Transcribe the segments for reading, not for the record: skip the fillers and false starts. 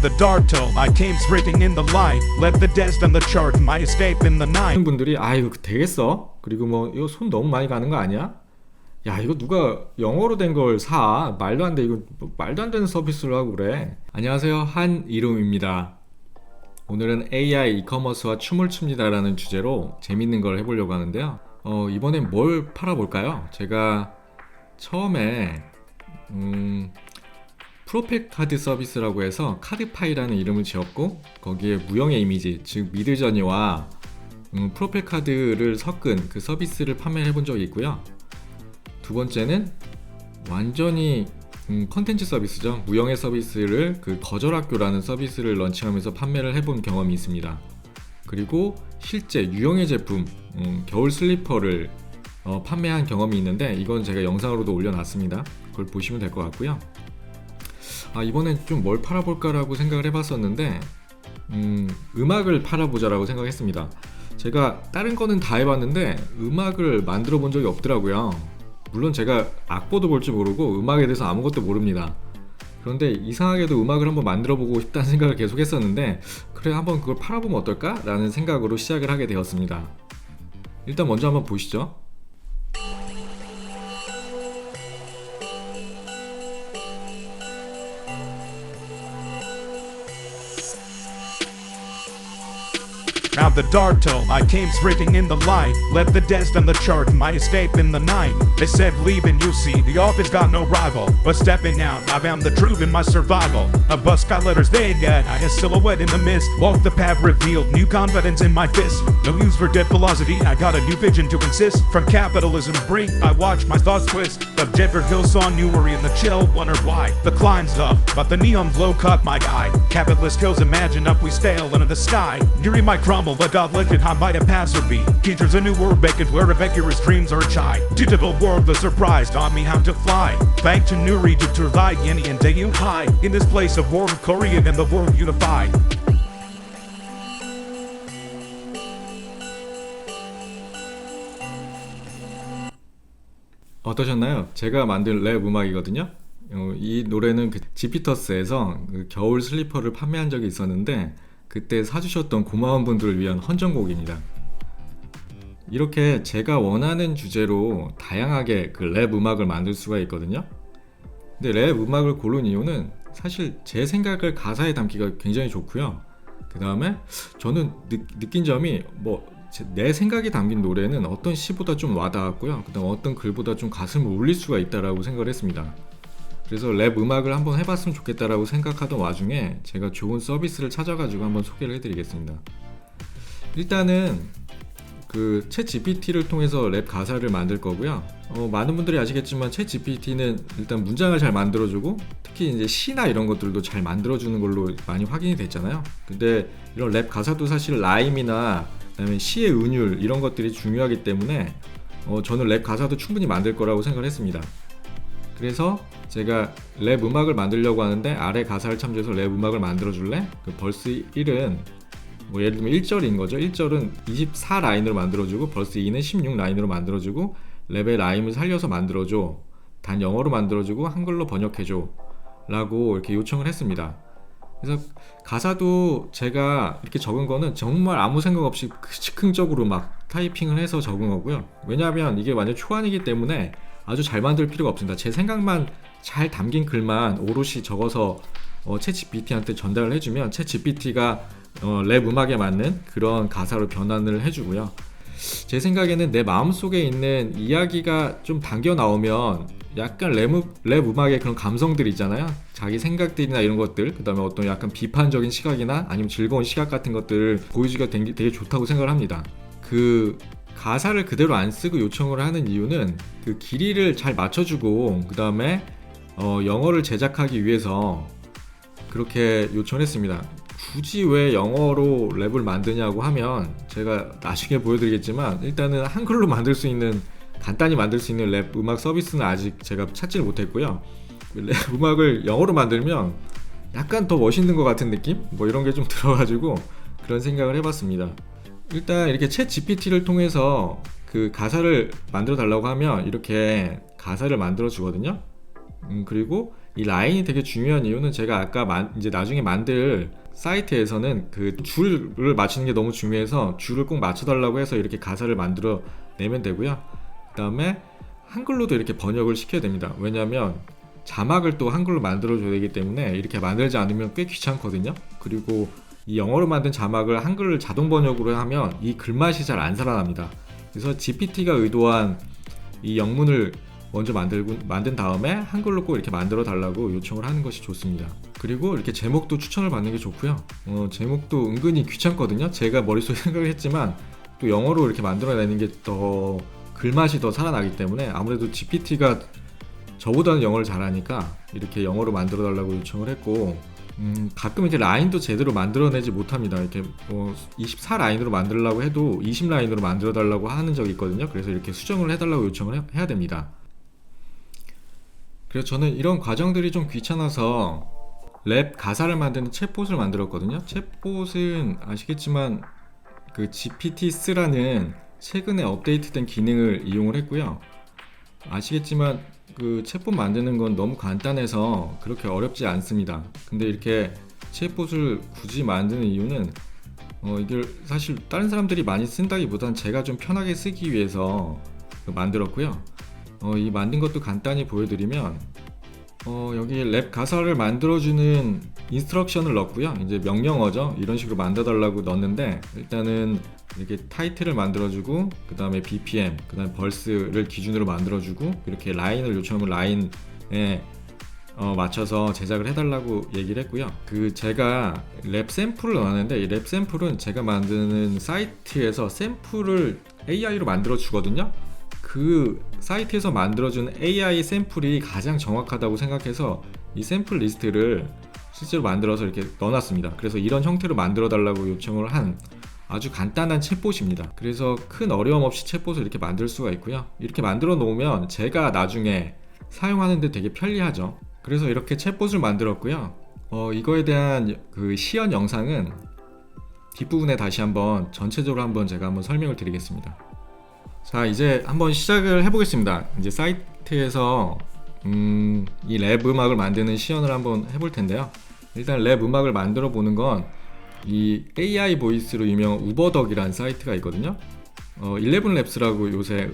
the dark till I came sprinting in the light. Let the death and the chart my escape in the night. 많은 분들이 아 이거 되겠어? 그리고 뭐 이거 손 너무 많이 가는 거 아니야? 야 이거 누가 영어로 된 걸 사? 말도 안 돼. 이거 뭐 말도 안 되는 서비스를 하고 그래. 안녕하세요, 한이름입니다. 오늘은 AI 이커머스와 춤을 춥니다라는 주제로 재밌는 걸 해보려고 하는데요. 이번엔 뭘 팔아볼까요? 제가 처음에 프로필 카드 서비스라고 해서 카드파이라는 이름을 지었고, 거기에 무형의 이미지, 즉 미드저니와 프로필 카드를 섞은 그 서비스를 판매를 해본 적이 있고요. 두 번째는 완전히 컨텐츠 서비스죠. 무형의 서비스를 그 거절학교라는 서비스를 런칭하면서 판매를 해본 경험이 있습니다. 그리고 실제 유형의 제품, 겨울 슬리퍼를 판매한 경험이 있는데, 이건 제가 영상으로도 올려놨습니다. 그걸 보시면 될 것 같고요. 이번엔 좀 뭘 팔아볼까라고 생각을 해봤었는데 음악을 팔아보자라고 생각했습니다. 제가 다른 거는 다 해봤는데 음악을 만들어 본 적이 없더라고요. 물론 제가 악보도 볼 줄 모르고 음악에 대해서 아무것도 모릅니다. 그런데 이상하게도 음악을 한번 만들어 보고 싶다는 생각을 계속 했었는데, 그래 한번 그걸 팔아보면 어떨까? 라는 생각으로 시작을 하게 되었습니다. 일단 먼저 한번 보시죠. Out the dark till I came sprinting in the light. Let the death and the chart my escape in the night. They said leaving, you see, the office got no rival. But stepping out, I found the truth in my survival. A bus got letters they got, I a silhouette in the mist. Walk the path revealed, new confidence in my fist. No use for dead philosophy, I got a new vision to insist. From capitalism's brink, I watch my thoughts twist. The Jedford Hill saw Newry in the chill, wondered why. The climb's up, but the neon glow caught my eye. Capitalist kills imagine up we stale into the sky. Newry might crumble, but God lifted high might a passer be. Teachers a new word vacant where evacuous dreams are chai. Digital world the surprise taught me how to fly. Back to Newry to Turthai Yeni and Daeun High. In this place of war Korean and the world unified. 어떠셨나요? 제가 만든 랩 음악이거든요. 이 노래는 그 지피터스에서 그 겨울 슬리퍼를 판매한 적이 있었는데, 그때 사주셨던 고마운 분들을 위한 헌정곡입니다. 이렇게 제가 원하는 주제로 다양하게 그 랩 음악을 만들 수가 있거든요. 근데 랩 음악을 고른 이유는 사실 제 생각을 가사에 담기가 굉장히 좋고요. 그 다음에 저는 느낀 점이 내 생각이 담긴 노래는 어떤 시보다 좀 와닿았고요. 그 다음 어떤 글보다 좀 가슴을 울릴 수가 있다라고 생각을 했습니다. 그래서 랩 음악을 한번 해봤으면 좋겠다라고 생각하던 와중에 제가 좋은 서비스를 찾아가지고 한번 소개를 해드리겠습니다. 일단은 그 챗 GPT를 통해서 랩 가사를 만들 거고요. 많은 분들이 아시겠지만 챗 GPT는 일단 문장을 잘 만들어주고, 특히 이제 시나 이런 것들도 잘 만들어주는 걸로 많이 확인이 됐잖아요. 근데 이런 랩 가사도 사실 라임이나 그다음에 시의 은율 이런 것들이 중요하기 때문에 저는 랩 가사도 충분히 만들 거라고 생각을 했습니다. 그래서 제가 랩 음악을 만들려고 하는데 아래 가사를 참조해서 랩 음악을 만들어줄래? 그 벌스 1은 예를 들면 1절인 거죠. 1절은 24 라인으로 만들어주고 벌스 2는 16 라인으로 만들어주고 랩의 라임을 살려서 만들어줘. 단 영어로 만들어주고 한글로 번역해줘 라고 이렇게 요청을 했습니다. 그래서 가사도 제가 이렇게 적은 거는 정말 아무 생각 없이 즉흥적으로 막 타이핑을 해서 적은 거고요. 왜냐하면 이게 완전 초안이기 때문에 아주 잘 만들 필요가 없습니다. 제 생각만 잘 담긴 글만 오롯이 적어서 챗 GPT한테 전달을 해주면 챗 GPT가 랩 음악에 맞는 그런 가사로 변환을 해주고요. 제 생각에는 내 마음속에 있는 이야기가 좀 담겨 나오면 약간 랩 음악의 그런 감성들 있잖아요. 자기 생각들이나 이런 것들, 그 다음에 어떤 약간 비판적인 시각이나 아니면 즐거운 시각 같은 것들을 보여주기가 되게 좋다고 생각을 합니다. 그 가사를 그대로 안 쓰고 요청을 하는 이유는 그 길이를 잘 맞춰주고, 그 다음에 영어를 제작하기 위해서 그렇게 요청을 했습니다. 굳이 왜 영어로 랩을 만드냐고 하면 제가 나중에 보여드리겠지만, 일단은 한글로 만들 수 있는, 간단히 만들 수 있는 랩 음악 서비스는 아직 제가 찾지를 못했고요. 랩 음악을 영어로 만들면 약간 더 멋있는 것 같은 느낌? 이런 게 좀 들어가지고 그런 생각을 해봤습니다. 일단 이렇게 챗 GPT를 통해서 그 가사를 만들어 달라고 하면 이렇게 가사를 만들어 주거든요. 그리고 이 라인이 되게 중요한 이유는 제가 아까 이제 나중에 만들 사이트에서는 그 줄을 맞추는 게 너무 중요해서 줄을 꼭 맞춰달라고 해서 이렇게 가사를 만들어 내면 되고요. 그 다음에 한글로도 이렇게 번역을 시켜야 됩니다. 왜냐하면 자막을 또 한글로 만들어줘야 되기 때문에 이렇게 만들지 않으면 꽤 귀찮거든요. 그리고 이 영어로 만든 자막을 한글을 자동 번역으로 하면 이 글맛이 잘 안 살아납니다. 그래서 GPT가 의도한 이 영문을 먼저 만든 다음에 한글로 꼭 이렇게 만들어 달라고 요청을 하는 것이 좋습니다. 그리고 이렇게 제목도 추천을 받는 게 좋고요. 제목도 은근히 귀찮거든요. 제가 머릿속에 생각을 했지만 또 영어로 이렇게 만들어내는 게 더 글맛이 더 살아나기 때문에 아무래도 GPT가 저보다는 영어를 잘하니까 이렇게 영어로 만들어 달라고 요청을 했고, 가끔 이렇게 라인도 제대로 만들어내지 못합니다. 이렇게 24라인으로 만들려고 해도 20라인으로 만들어 달라고 하는 적이 있거든요. 그래서 이렇게 수정을 해달라고 요청을 해야 됩니다. 그래서 저는 이런 과정들이 좀 귀찮아서 랩 가사를 만드는 챗봇을 만들었거든요. 챗봇은 아시겠지만 그 GPT-4라는 최근에 업데이트된 기능을 이용을 했고요. 아시겠지만 그 챗봇 만드는 건 너무 간단해서 그렇게 어렵지 않습니다. 근데 이렇게 챗봇을 굳이 만드는 이유는 이걸 사실 다른 사람들이 많이 쓴다기보단 제가 좀 편하게 쓰기 위해서 만들었고요. 이 만든 것도 간단히 보여드리면 여기 랩 가사를 만들어주는 인스트럭션을 넣었고요. 이제 명령어죠. 이런 식으로 만들어달라고 넣었는데 일단은 이렇게 타이틀을 만들어주고 그 다음에 BPM, 그 다음에 벌스를 기준으로 만들어주고 이렇게 라인을 요청하면 라인에 맞춰서 제작을 해달라고 얘기를 했고요. 제가 랩 샘플을 넣었는데 이 랩 샘플은 제가 만드는 사이트에서 샘플을 AI로 만들어 주거든요. 그 사이트에서 만들어준 AI 샘플이 가장 정확하다고 생각해서 이 샘플 리스트를 실제로 만들어서 이렇게 넣어놨습니다. 그래서 이런 형태로 만들어 달라고 요청을 한 아주 간단한 챗봇입니다. 그래서 큰 어려움 없이 챗봇을 이렇게 만들 수가 있고요. 이렇게 만들어 놓으면 제가 나중에 사용하는데 되게 편리하죠. 그래서 이렇게 챗봇을 만들었고요. 이거에 대한 그 시연 영상은 뒷부분에 다시 한번 전체적으로 한번 제가 한번 설명을 드리겠습니다. 자, 이제 한번 시작을 해보겠습니다. 이제 사이트에서 이 랩 음악을 만드는 시연을 한번 해볼 텐데요. 일단 랩 음악을 만들어 보는 건 이 AI 보이스로 유명한 우버덕이라는 사이트가 있거든요. 11랩스라고 요새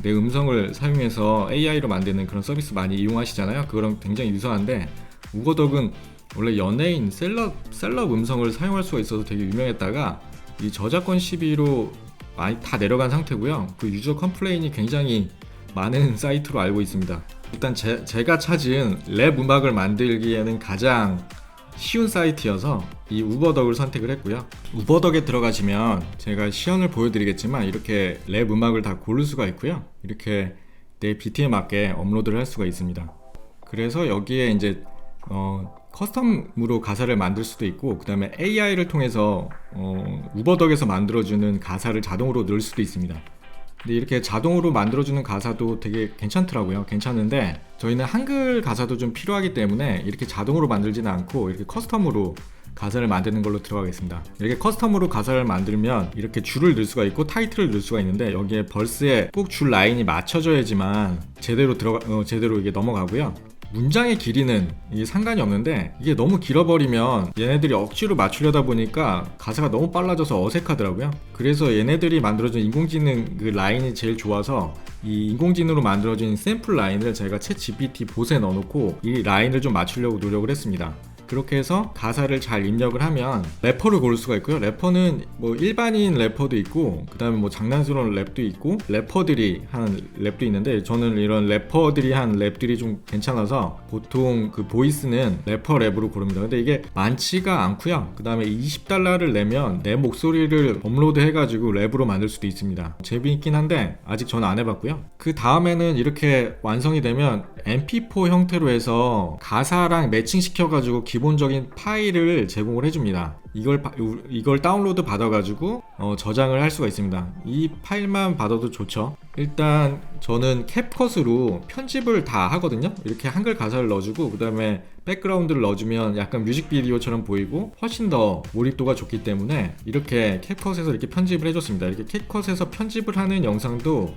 내 음성을 사용해서 AI로 만드는 그런 서비스 많이 이용하시잖아요. 그거랑 굉장히 유사한데 우버덕은 원래 연예인, 셀럽 음성을 사용할 수가 있어서 되게 유명했다가 이 저작권 시비로 많이 다 내려간 상태고요. 그 유저 컴플레인이 굉장히 많은 사이트로 알고 있습니다. 일단 제가 찾은 랩 음악을 만들기에는 가장 쉬운 사이트여서 이 우버덕을 선택을 했고요. 우버덕에 들어가시면 제가 시연을 보여드리겠지만 이렇게 랩 음악을 다 고를 수가 있고요. 이렇게 내 비트에 맞게 업로드를 할 수가 있습니다. 그래서 여기에 이제 커스텀으로 가사를 만들 수도 있고 그 다음에 AI를 통해서 우버덕에서 만들어주는 가사를 자동으로 넣을 수도 있습니다. 근데 이렇게 자동으로 만들어주는 가사도 되게 괜찮더라고요. 괜찮은데 저희는 한글 가사도 좀 필요하기 때문에 이렇게 자동으로 만들지는 않고 이렇게 커스텀으로 가사를 만드는 걸로 들어가겠습니다. 이렇게 커스텀으로 가사를 만들면 이렇게 줄을 넣을 수가 있고 타이틀을 넣을 수가 있는데 여기에 벌스에 꼭 줄 라인이 맞춰져야지만 제대로 이게 넘어가고요. 문장의 길이는 이게 상관이 없는데 이게 너무 길어버리면 얘네들이 억지로 맞추려다 보니까 가사가 너무 빨라져서 어색하더라고요. 그래서 얘네들이 만들어준 인공지능 그 라인이 제일 좋아서 이 인공지능으로 만들어진 샘플 라인을 제가 챗 GPT 봇에 넣어놓고 이 라인을 좀 맞추려고 노력을 했습니다. 그렇게 해서 가사를 잘 입력을 하면 래퍼를 고를 수가 있고요. 래퍼는 뭐 일반인 래퍼도 있고 그 다음에 뭐 장난스러운 랩도 있고 래퍼들이 하는 랩도 있는데 저는 이런 래퍼들이 한 랩들이 좀 괜찮아서 보통 그 보이스는 래퍼 랩으로 고릅니다. 근데 이게 많지가 않고요. 그 다음에 $20를 내면 내 목소리를 업로드 해가지고 랩으로 만들 수도 있습니다. 재미있긴 한데 아직 저는 안 해봤고요. 그 다음에는 이렇게 완성이 되면 MP4 형태로 해서 가사랑 매칭시켜가지고 기본적인 파일을 제공을 해줍니다. 이걸 다운로드 받아가지고 저장을 할 수가 있습니다. 이 파일만 받아도 좋죠. 일단 저는 캡컷으로 편집을 다 하거든요. 이렇게 한글 가사를 넣어주고 그 다음에 백그라운드를 넣어주면 약간 뮤직비디오처럼 보이고 훨씬 더 몰입도가 좋기 때문에 이렇게 캡컷에서 이렇게 편집을 해줬습니다. 이렇게 캡컷에서 편집을 하는 영상도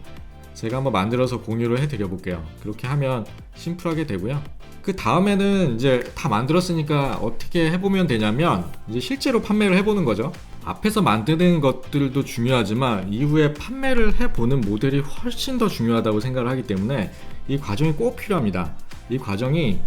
제가 한번 만들어서 공유를 해드려 볼게요. 그렇게 하면 심플하게 되고요. 그 다음에는 이제 다 만들었으니까 어떻게 해보면 되냐면 이제 실제로 판매를 해보는 거죠. 앞에서 만드는 것들도 중요하지만 이후에 판매를 해보는 모델이 훨씬 더 중요하다고 생각을 하기 때문에 이 과정이 꼭 필요합니다. 이 과정이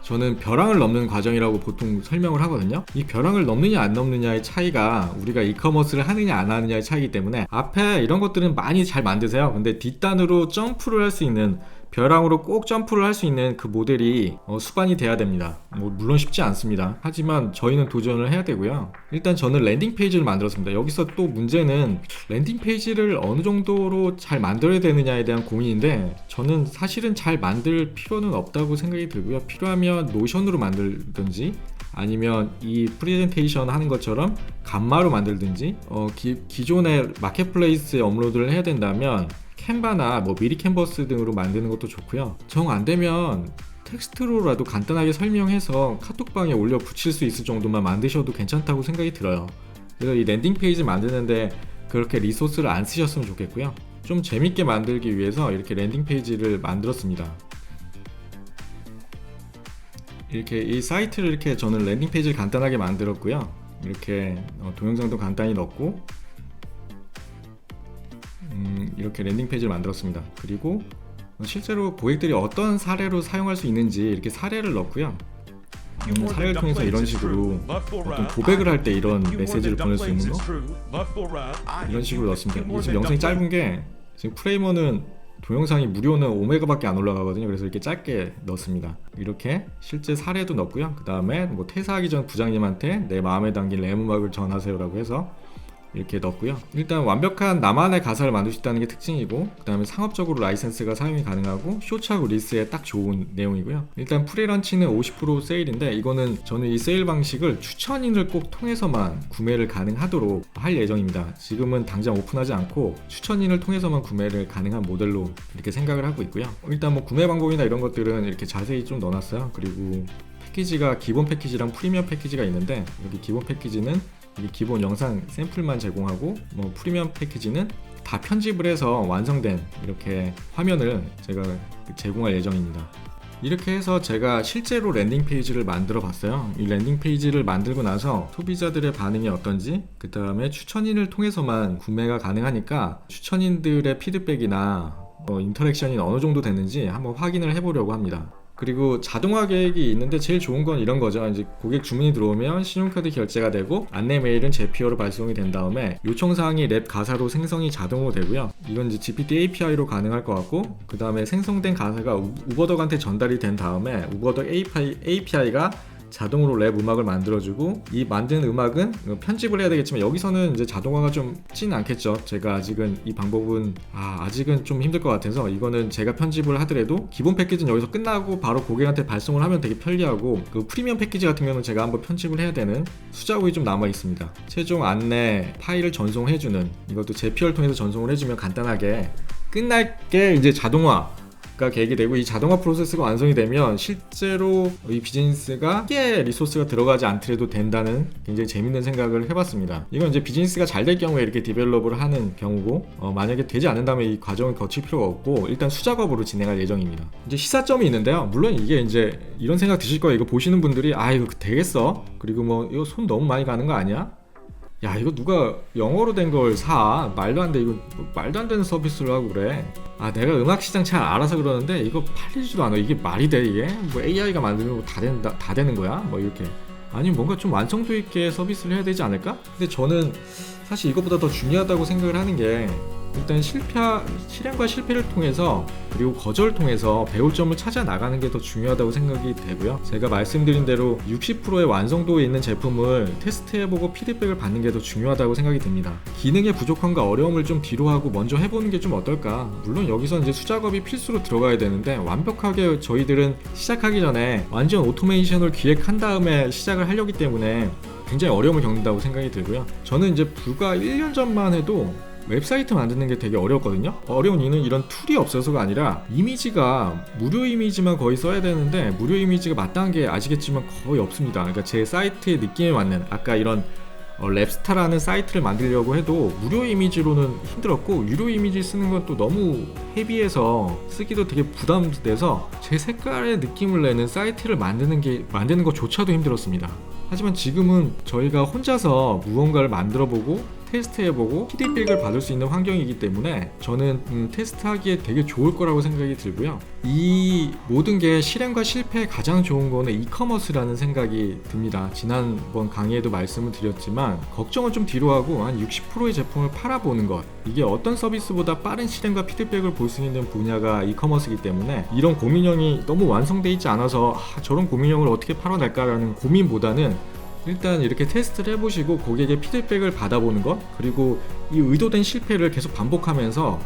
저는 벼랑을 넘는 과정이라고 보통 설명을 하거든요. 이 벼랑을 넘느냐 안 넘느냐의 차이가 우리가 이커머스를 하느냐 안 하느냐의 차이기 때문에 앞에 이런 것들은 많이 잘 만드세요. 근데 뒷단으로 점프를 할 수 있는, 벼랑으로 꼭 점프를 할 수 있는 그 모델이 수반이 돼야 됩니다. 물론 쉽지 않습니다. 하지만 저희는 도전을 해야 되고요. 일단 저는 랜딩 페이지를 만들었습니다. 여기서 또 문제는 랜딩 페이지를 어느 정도로 잘 만들어야 되느냐에 대한 고민인데, 저는 사실은 잘 만들 필요는 없다고 생각이 들고요. 필요하면 노션으로 만들든지 아니면 이 프레젠테이션 하는 것처럼 감마로 만들든지, 기존의 마켓플레이스에 업로드를 해야 된다면 캔바나 미리 캔버스 등으로 만드는 것도 좋고요. 정 안되면 텍스트로라도 간단하게 설명해서 카톡방에 올려 붙일 수 있을 정도만 만드셔도 괜찮다고 생각이 들어요. 그래서 이 랜딩 페이지 만드는데 그렇게 리소스를 안 쓰셨으면 좋겠고요. 좀 재밌게 만들기 위해서 이렇게 랜딩 페이지를 만들었습니다. 이렇게 이 사이트를 이렇게 저는 랜딩 페이지를 간단하게 만들었고요. 이렇게 동영상도 간단히 넣고 이렇게 랜딩 페이지를 만들었습니다. 그리고 실제로 고객들이 어떤 사례로 사용할 수 있는지 이렇게 사례를 넣고요. 사례를 통해서 이런 식으로 어떤 고백을 할 때 이런 메시지를 보낼 수 있는 거, 이런 식으로 넣었습니다. 이게 지금 영상이 짧은 게, 지금 프레이머는 동영상이 무료는 5메가밖에 안 올라가거든요. 그래서 이렇게 짧게 넣습니다. 이렇게 실제 사례도 넣고요. 그 다음에 퇴사하기 전 부장님한테 내 마음에 담긴 랩 음악을 전하세요라고 해서 이렇게 넣었고요. 일단 완벽한 나만의 가사를 만들 수 있다는 게 특징이고, 그 다음에 상업적으로 라이센스가 사용이 가능하고 쇼츠하고 릴스에 딱 좋은 내용이고요. 일단 프리런치는 50% 세일인데, 이거는 저는 이 세일 방식을 추천인을 꼭 통해서만 구매를 가능하도록 할 예정입니다. 지금은 당장 오픈하지 않고 추천인을 통해서만 구매를 가능한 모델로 이렇게 생각을 하고 있고요. 일단 구매 방법이나 이런 것들은 이렇게 자세히 좀 넣어놨어요. 그리고 패키지가 기본 패키지랑 프리미엄 패키지가 있는데, 여기 기본 패키지는 기본 영상 샘플만 제공하고, 프리미엄 패키지는 다 편집을 해서 완성된 이렇게 화면을 제가 제공할 예정입니다. 이렇게 해서 제가 실제로 랜딩 페이지를 만들어 봤어요. 이 랜딩 페이지를 만들고 나서 소비자들의 반응이 어떤지, 그 다음에 추천인을 통해서만 구매가 가능하니까 추천인들의 피드백이나 인터랙션이 어느 정도 됐는지 한번 확인을 해보려고 합니다. 그리고 자동화 계획이 있는데 제일 좋은 건 이런 거죠. 이제 고객 주문이 들어오면 신용카드 결제가 되고, 안내 메일은 제피어로 발송이 된 다음에 요청사항이 랩 가사로 생성이 자동으로 되고요. 이건 이제 GPT API로 가능할 것 같고, 그 다음에 생성된 가사가 우버덕한테 전달이 된 다음에 우버덕 API가 자동으로 랩 음악을 만들어주고, 이 만든 음악은 편집을 해야 되겠지만 여기서는 이제 자동화가 좀 쉽지는 않겠죠. 제가 아직은 이 방법은 아직은 좀 힘들 것 같아서, 이거는 제가 편집을 하더라도 기본 패키지는 여기서 끝나고 바로 고객한테 발송을 하면 되게 편리하고, 그 프리미엄 패키지 같은 경우는 제가 한번 편집을 해야 되는 수작업이 좀 남아 있습니다. 최종 안내 파일을 전송해주는, 이것도 제피어를 통해서 전송을 해주면 간단하게 끝날 게 이제 자동화 계획이 되고, 이 자동화 프로세스가 완성이 되면 실제로 이 비즈니스가 크게 리소스가 들어가지 않더라도 된다는 굉장히 재밌는 생각을 해봤습니다. 이건 이제 비즈니스가 잘 될 경우에 이렇게 디벨롭을 하는 경우고, 만약에 되지 않는다면 이 과정을 거칠 필요가 없고 일단 수작업으로 진행할 예정입니다. 이제 시사점이 있는데요. 물론 이게 이제 이런 생각 드실 거예요. 이거 보시는 분들이 이거 되겠어? 그리고 이거 손 너무 많이 가는 거 아니야? 야, 이거 누가 영어로 된 걸 사? 말도 안 돼. 이거 말도 안 되는 서비스를 하고 그래. 내가 음악 시장 잘 알아서 그러는데 이거 팔리지도 않아. 이게 말이 돼? 이게 AI가 만들면 다 되는 거야? 이렇게. 아니면 뭔가 좀 완성도 있게 서비스를 해야 되지 않을까? 근데 저는 사실 이것보다 더 중요하다고 생각을 하는 게, 일단 실행과 실패를 통해서, 그리고 거절을 통해서 배울 점을 찾아 나가는 게 더 중요하다고 생각이 되고요. 제가 말씀드린 대로 60%의 완성도에 있는 제품을 테스트해보고 피드백을 받는 게 더 중요하다고 생각이 듭니다. 기능의 부족함과 어려움을 좀 뒤로하고 먼저 해보는 게 좀 어떨까? 물론 여기서 이제 수작업이 필수로 들어가야 되는데, 완벽하게 저희들은 시작하기 전에 완전 오토메이션을 기획한 다음에 시작을 하려기 때문에 굉장히 어려움을 겪는다고 생각이 들고요. 저는 이제 불과 1년 전만 해도 웹사이트 만드는 게 되게 어려웠거든요. 어려운 이유는 이런 툴이 없어서가 아니라, 이미지가 무료 이미지만 거의 써야 되는데 무료 이미지가 마땅한 게 아시겠지만 거의 없습니다. 그러니까 제 사이트의 느낌에 맞는, 아까 이런 랩스타라는 사이트를 만들려고 해도 무료 이미지로는 힘들었고 유료 이미지 쓰는 건 또 너무 헤비해서 쓰기도 되게 부담돼서 제 색깔의 느낌을 내는 사이트를 만드는 것조차도 힘들었습니다. 하지만 지금은 저희가 혼자서 무언가를 만들어보고 테스트해보고 피드백을 받을 수 있는 환경이기 때문에 저는 테스트하기에 되게 좋을 거라고 생각이 들고요. 이 모든 게 실행과 실패에 가장 좋은 거는 이커머스라는 생각이 듭니다. 지난번 강의에도 말씀을 드렸지만 걱정은 좀 뒤로 하고 한 60%의 제품을 팔아보는 것, 이게 어떤 서비스보다 빠른 실행과 피드백을 볼 수 있는 분야가 이커머스이기 때문에 이런 고민형이 너무 완성되어 있지 않아서 저런 고민형을 어떻게 팔아낼까라는 고민보다는 일단 이렇게 테스트를 해보시고 고객의 피드백을 받아보는 것, 그리고 이 의도된 실패를 계속 반복하면서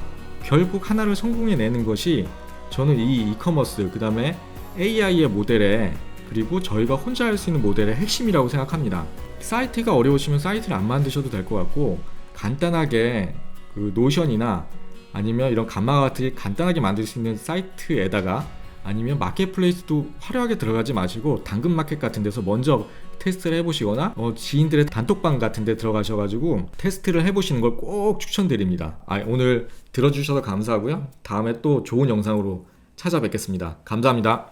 결국 하나를 성공해내는 것이 저는 이 이커머스, 그 다음에 AI의 모델에, 그리고 저희가 혼자 할 수 있는 모델의 핵심이라고 생각합니다. 사이트가 어려우시면 사이트를 안 만드셔도 될 것 같고, 간단하게 그 노션이나 아니면 이런 감마 같이 간단하게 만들 수 있는 사이트에다가, 아니면 마켓플레이스도 화려하게 들어가지 마시고 당근마켓 같은 데서 먼저 테스트를 해보시거나 지인들의 단톡방 같은 데 들어가셔가지고 테스트를 해보시는 걸 꼭 추천드립니다. 오늘 들어주셔서 감사하고요. 다음에 또 좋은 영상으로 찾아뵙겠습니다. 감사합니다.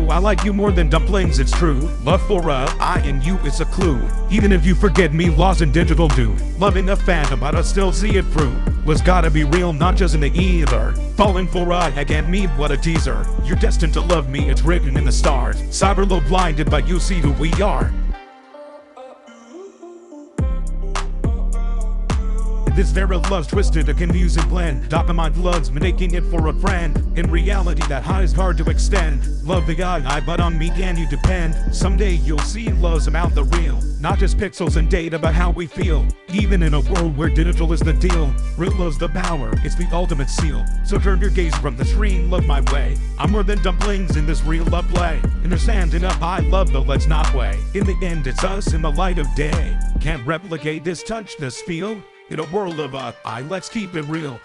I like you more than dumplings, it's true. Love for I and you is a clue. Even if you forget me, lost in digital do. Loving a phantom, but I still see it through. Was gotta be real, not just in the ether. Falling for I can't meet, what a teaser. You're destined to love me, it's written in the stars. Cyberlow blinded, but you see who we are. This very love's twisted, a confusing blend. Dopamine loves making it for a friend. In reality, that high is hard to extend. Love the guy, but on me can you depend? Someday you'll see love's about the real. Not just pixels and data, but how we feel. Even in a world where digital is the deal, real love's the power, it's the ultimate seal. So turn your gaze from the screen, look my way. I'm more than dumplings in this real love play. Understanding up, I love the let's not way. In the end, it's us in the light of day. Can't replicate this touch, this feel. In a world of let's keep it real.